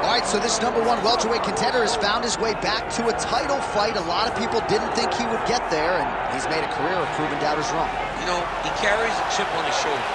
All right, so this #1 welterweight contender has found his way back to a title fight. A lot of people didn't think he would get there, and he's made a career of proving doubters wrong. You know, he carries a chip on his shoulder.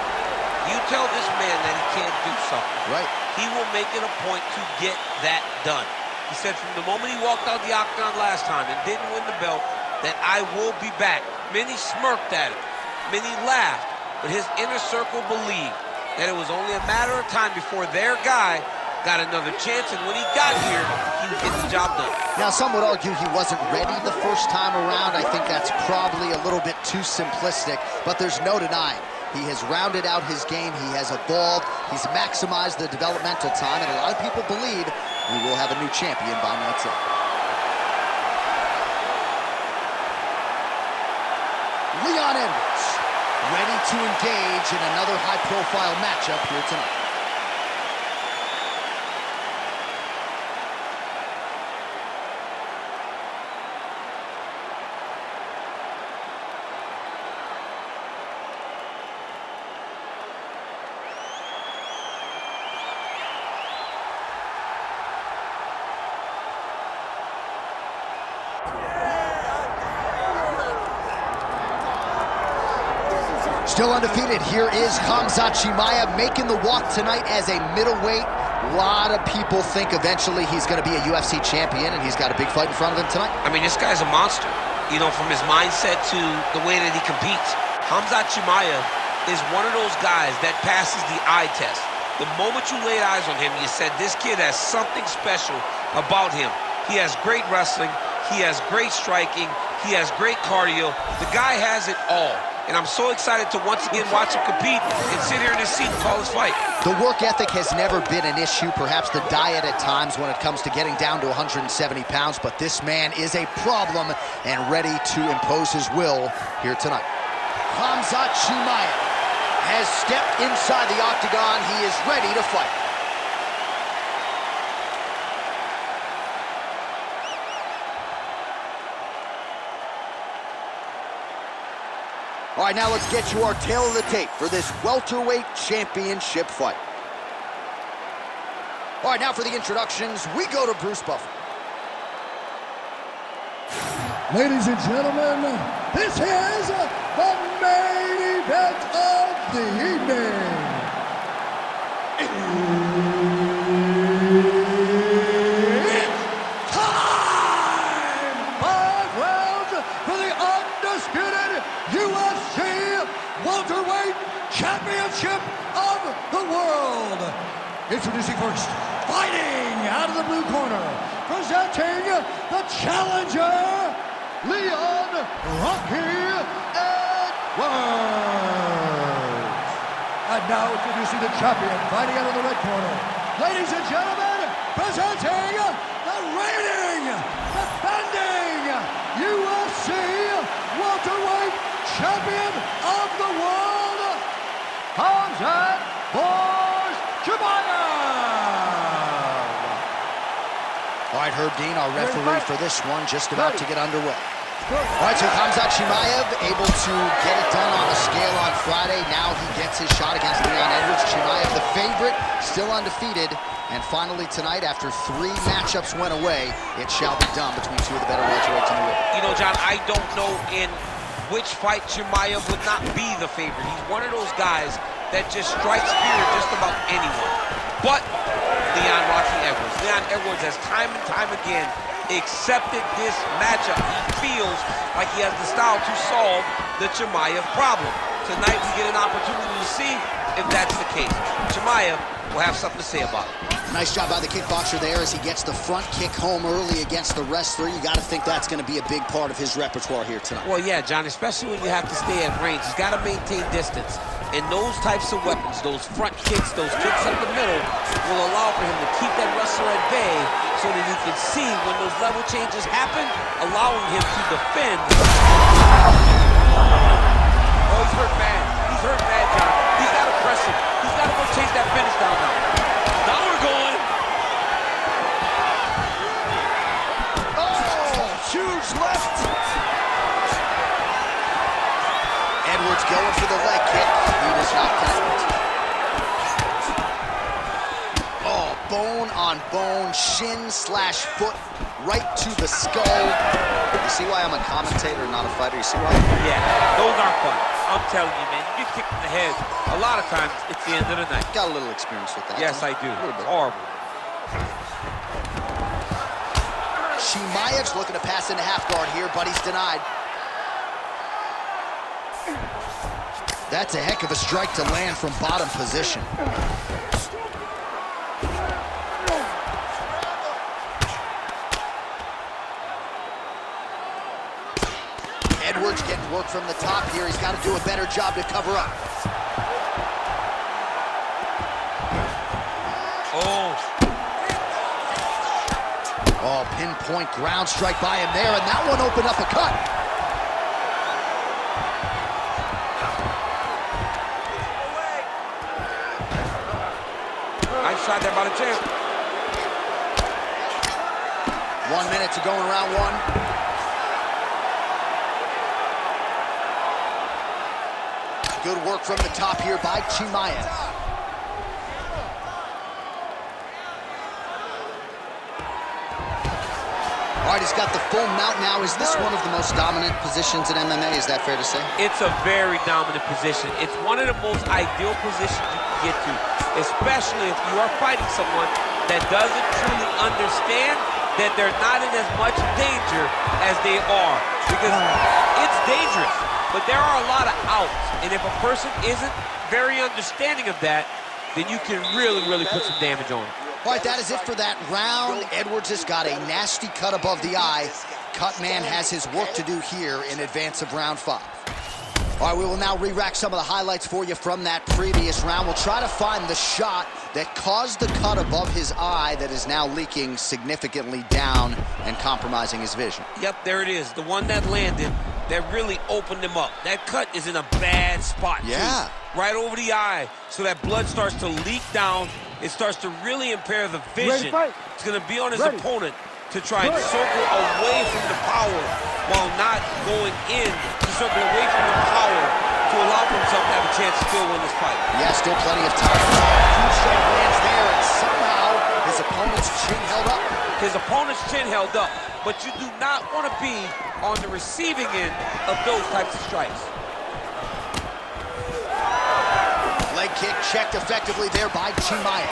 You tell this man that he can't do something. Right. He will make it a point to get that done. He said from the moment he walked out the octagon last time and didn't win the belt, that I will be back. Many smirked at him. Many laughed. But his inner circle believed that it was only a matter of time before their guy got another chance, and when he got here, he would get the job done. Now, some would argue he wasn't ready the first time around. I think that's probably a little bit too simplistic, but there's no denying. He has rounded out his game, he has evolved, he's maximized the developmental time, and a lot of people believe we will have a new champion by night's end. Leon Edwards, ready to engage in another high-profile matchup here tonight. Still undefeated, here is Khamzat Chimaev making the walk tonight as a middleweight. A lot of people think eventually he's going to be a UFC champion, and he's got a big fight in front of him tonight. I mean, this guy's a monster. You know, from his mindset to the way that he competes. Khamzat Chimaev is one of those guys that passes the eye test. The moment you laid eyes on him, you said, this kid has something special about him. He has great wrestling. He has great striking. He has great cardio. The guy has it all. And I'm so excited to once again watch him compete and sit here in his seat and call his fight. The work ethic has never been an issue, perhaps the diet at times when it comes to getting down to 170 pounds, but this man is a problem and ready to impose his will here tonight. Khamzat Chimaev has stepped inside the octagon. He is ready to fight. All right, now let's get you our tail of the tape for this welterweight championship fight. All right, now for the introductions, we go to Bruce Buffer. Ladies and gentlemen, this is the main event of the evening. It's time! 5 rounds for the undisputed UFC welterweight championship of the world. Introducing first, fighting out of the blue corner, presenting the challenger, Leon Rocky Edwards. And now introducing the champion, fighting out of the red corner. Ladies and gentlemen, presenting the reigning, defending UFC welterweight champion of the world, Khamzat Chimaev. All right, Herb Dean, our referee for this one, just about to get underway. All right, so Khamzat Chimaev able to get it done on the scale on Friday. Now he gets his shot against Leon Edwards. Chimaev, the favorite, still undefeated. And finally tonight, after 3 matchups went away, it shall be done between 2 of the better welterweights in the world. You know, John, I don't know in which fight Chimaev would not be the favorite. He's one of those guys that just strikes fear at just about anyone. But Leon Rocky Edwards. Leon Edwards has time and time again accepted this matchup. He feels like he has the style to solve the Chimaev problem. Tonight we get an opportunity to see if that's the case. Chimaev will have something to say about it. Nice job by the kickboxer there as he gets the front kick home early against the wrestler. You got to think that's going to be a big part of his repertoire here tonight. Well, yeah, John, especially when you have to stay at range. He's got to maintain distance. And those types of weapons, those front kicks, those kicks up the middle, will allow for him to keep that wrestler at bay so that he can see when those level changes happen, allowing him to defend. Oh, he's hurt bad. He's hurt bad, John. He's got to press him. He's got to go chase that finish down now. Now we're going. Oh, huge left. Edwards the leg kick. He does not connect. Oh, bone on bone, shin slash foot, right to the skull. You see why I'm a commentator, not a fighter? You see why? Yeah, those aren't fun. I'm telling you, man. You get kicked in the head, a lot of times it's the end of the night. Got a little experience with that. Yes, I do. A little bit. Horrible. Chimaev's looking to pass into half guard here, but he's denied. That's a heck of a strike to land from bottom position. Edwards getting work from the top here. He's got to do a better job to cover up. Oh, pinpoint ground strike by him there, and that one opened up a cut. Nice shot there by the champ. 1 minute to go in round one. Good work from the top here by Chimaev. All right, he's got the full mount now. Is this one of the most dominant positions in MMA? Is that fair to say? It's a very dominant position. It's one of the most ideal positions you can get to, especially if you are fighting someone that doesn't truly understand that they're not in as much danger as they are. Because it's dangerous, but there are a lot of outs. And if a person isn't very understanding of that, then you can really, really put some damage on it. All right, that is it for that round. Edwards has got a nasty cut above the eye. Cutman has his work to do here in advance of round 5. All right, we will now re-rack some of the highlights for you from that previous round. We'll try to find the shot that caused the cut above his eye that is now leaking significantly down and compromising his vision. Yep, there it is. The one that landed that really opened him up. That cut is in a bad spot, yeah, too. Right over the eye, so that blood starts to leak down. It starts to really impair the vision. It's going to be on his opponent to try and circle away from the power while not going in to circle away from the power to allow for himself to have a chance to still win this fight. Yeah, still plenty of time. Huge strike lands there, and somehow his opponent's chin held up. His opponent's chin held up, but you do not want to be on the receiving end of those types of strikes. Leg kick checked effectively there by Chimaev.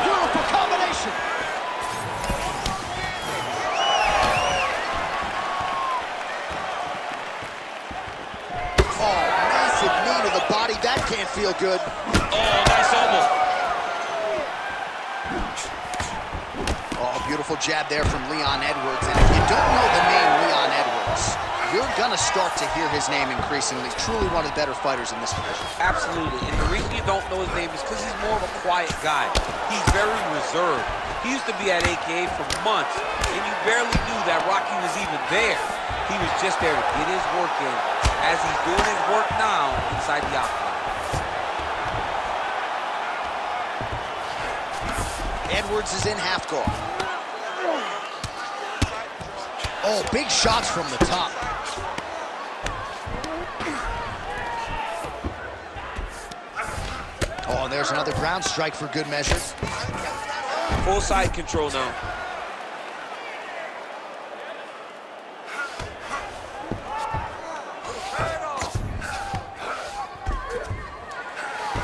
Beautiful combination. Oh, massive knee to the body. That can't feel good. Oh, nice elbow. Oh, beautiful jab there from Leon Edwards. And if you don't know the name Leon Edwards, you're going to start to hear his name increasingly. Truly one of the better fighters in this division. Absolutely. And the reason you don't know his name is because he's more of a quiet guy. He's very reserved. He used to be at AKA for months, and you barely knew that Rocky was even there. He was just there to get his work in, as he's doing his work now inside the octagon. Edwards is in half guard. Oh, big shots from the top. Oh, and there's another ground strike for good measure. Full side control now.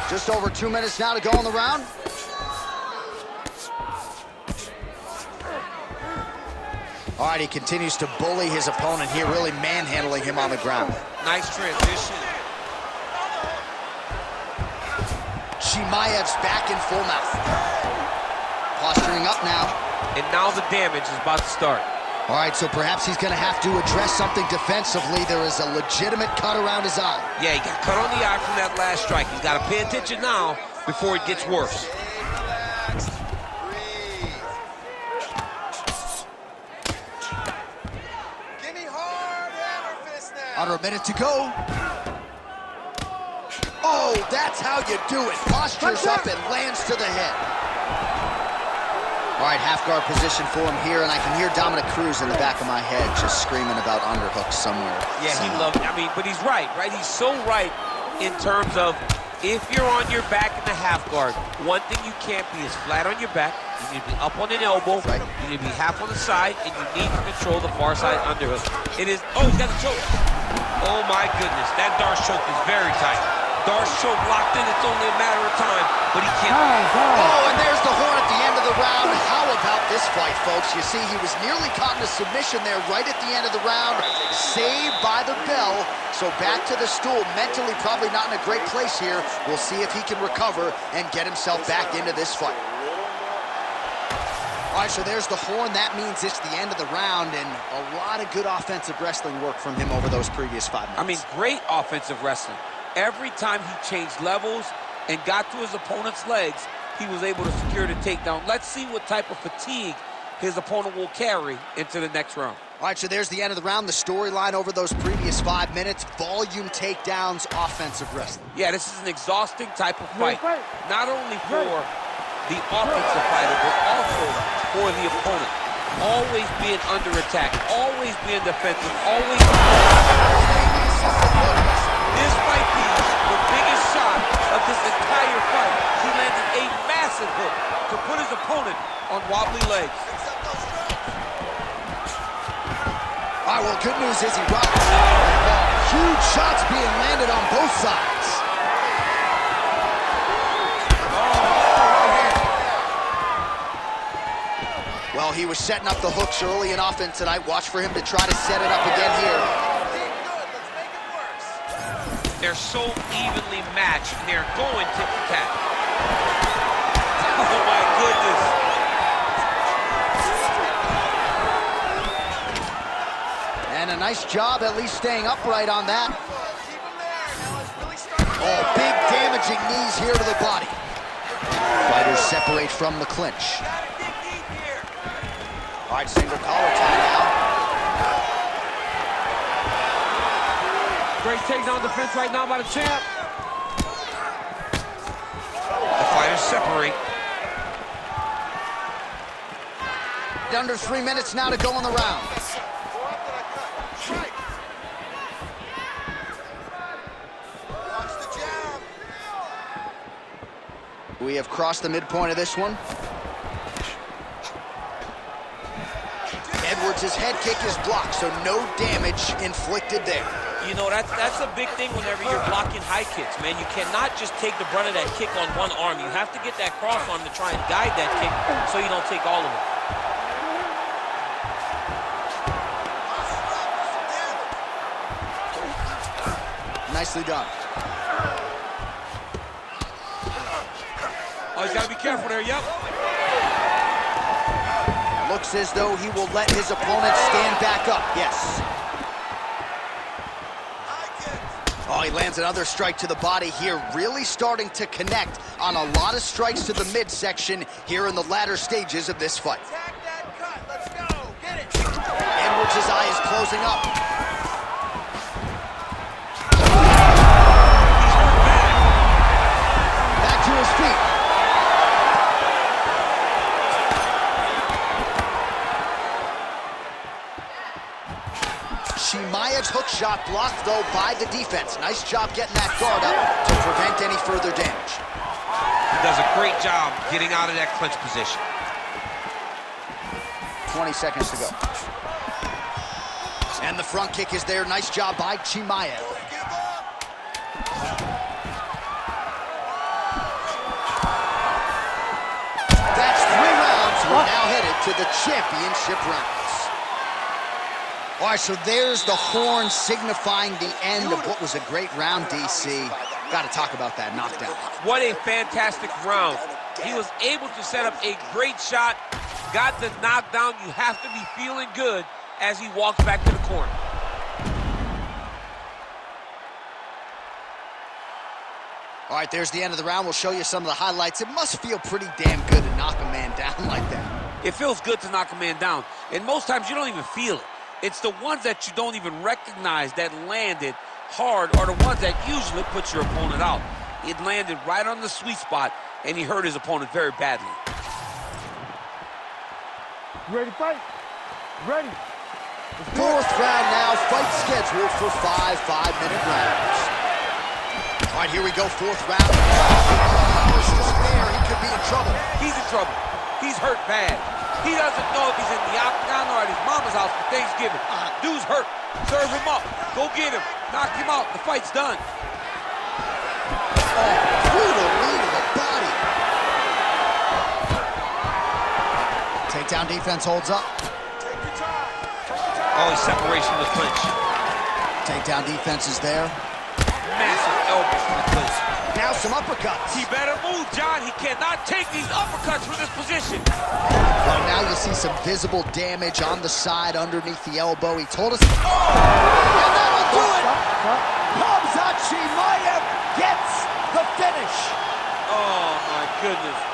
Just over 2 minutes now to go in the round. All right, he continues to bully his opponent here, really manhandling him on the ground. Nice transition. Chimaev's back in full mouth. Posturing up now. And now the damage is about to start. All right, so perhaps he's going to have to address something defensively. There is a legitimate cut around his eye. Yeah, he got cut on the eye from that last strike. He's got to pay attention now before it gets worse. Under a minute to go. Oh, that's how you do it. Postures up and lands to the head. All right, half guard position for him here, and I can hear Dominic Cruz in the back of my head just screaming about underhooks somewhere. Yeah, he loves it. I mean, but he's right? He's so right in terms of if you're on your back in the half guard, one thing you can't be is flat on your back. You need to be up on an elbow. Right. You need to be half on the side, and you need to control the far side underhook. It is, oh, he's got the choke. Oh my goodness, that Darce choke is very tight. Darce choke locked in, it's only a matter of time, but he can't. Oh, and there's the horn at the end of the round. How about this fight, folks? You see, he was nearly caught in a submission there right at the end of the round. Saved by the bell. So back to the stool. Mentally probably not in a great place here. We'll see if he can recover and get himself back into this fight. All right, so there's the horn. That means it's the end of the round, and a lot of good offensive wrestling work from him over those previous 5 minutes. I mean, great offensive wrestling. Every time he changed levels and got to his opponent's legs, he was able to secure the takedown. Let's see what type of fatigue his opponent will carry into the next round. All right, so there's the end of the round. The storyline over those previous 5 minutes, volume takedowns, offensive wrestling. Yeah, this is an exhausting type of fight. Not only for the offensive fighter, but also for the opponent. Always being under attack, always being defensive, always... This might be the biggest shot of this entire fight. He landed a massive hook to put his opponent on wobbly legs. All right, well, good news is he rocked the ball. Huge shots being landed on both sides. Well, he was setting up the hooks early and often tonight. Watch for him to try to set it up again here. They're so evenly matched, and they're going tit-for-tat. Oh, my goodness. And a nice job at least staying upright on that. Oh, big damaging knees here to the body. Fighters separate from the clinch. All right, single collar tie now. Great takedown defense right now by the champ. The fighters separate. Under 3 minutes now to go in the round. We have crossed the midpoint of this one. Edwards' head kick is blocked, so no damage inflicted there. You know, that's a big thing whenever you're blocking high kicks, man. You cannot just take the brunt of that kick on one arm. You have to get that cross arm to try and guide that kick so you don't take all of it. Nicely done. Oh, he's got to be careful there, yep. Looks as though he will let his opponent stand back up, yes. Oh, he lands another strike to the body here, really starting to connect on a lot of strikes to the midsection here in the latter stages of this fight. Attack that cut. Let's go. Get it. Edwards' eye is closing up. Back to his feet. Chimaev's hook shot blocked, though, by the defense. Nice job getting that guard up to prevent any further damage. He does a great job getting out of that clinch position. 20 seconds to go. And the front kick is there. Nice job by Chimaev. That's 3 rounds. We're now headed to the championship rounds. All right, so there's the horn signifying the end of what was a great round, DC. Got to talk about that knockdown. What a fantastic round. He was able to set up a great shot, got the knockdown. You have to be feeling good as he walks back to the corner. All right, there's the end of the round. We'll show you some of the highlights. It must feel pretty damn good to knock a man down like that. It feels good to knock a man down, and most times you don't even feel it. It's the ones that you don't even recognize that landed hard are the ones that usually put your opponent out. It landed right on the sweet spot, and he hurt his opponent very badly. You ready to fight? Ready. Fourth round now, fight scheduled for 5 5-minute rounds. All right, here we go, fourth round. Just there, he could be in trouble. He's in trouble. He's hurt bad. He doesn't know if he's in the octagon or at his mama's house for Thanksgiving. Dude's hurt. Serve him up. Go get him. Knock him out. The fight's done. Oh, brutal knee to the body. Takedown defense holds up. Take your time. Take your time. Oh, he's separation to the clinch. Takedown defense is there. Massive elbows from the clinch. Now some uppercuts. He better move, John. He cannot take these uppercuts from this position. Well, now you see some visible damage on the side underneath the elbow. He told us. Oh! And that'll do it! Khamzat Chimaev gets the finish. Oh, my goodness.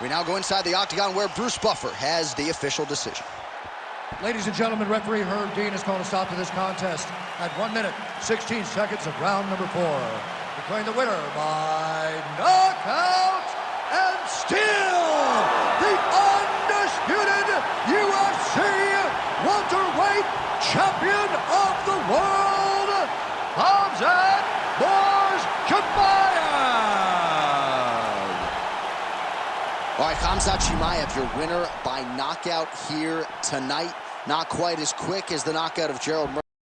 We now go inside the octagon where Bruce Buffer has the official decision. Ladies and gentlemen, referee Herb Dean has called a stop to this contest at 1 minute, 16 seconds of round number 4. Declaring the winner by knockout and still the undisputed UFC welterweight champion of the world, Khamzat Chimaev. All right, Khamzat Chimaev, your winner by knockout here tonight. Not quite as quick as the knockout of Gerald Murray.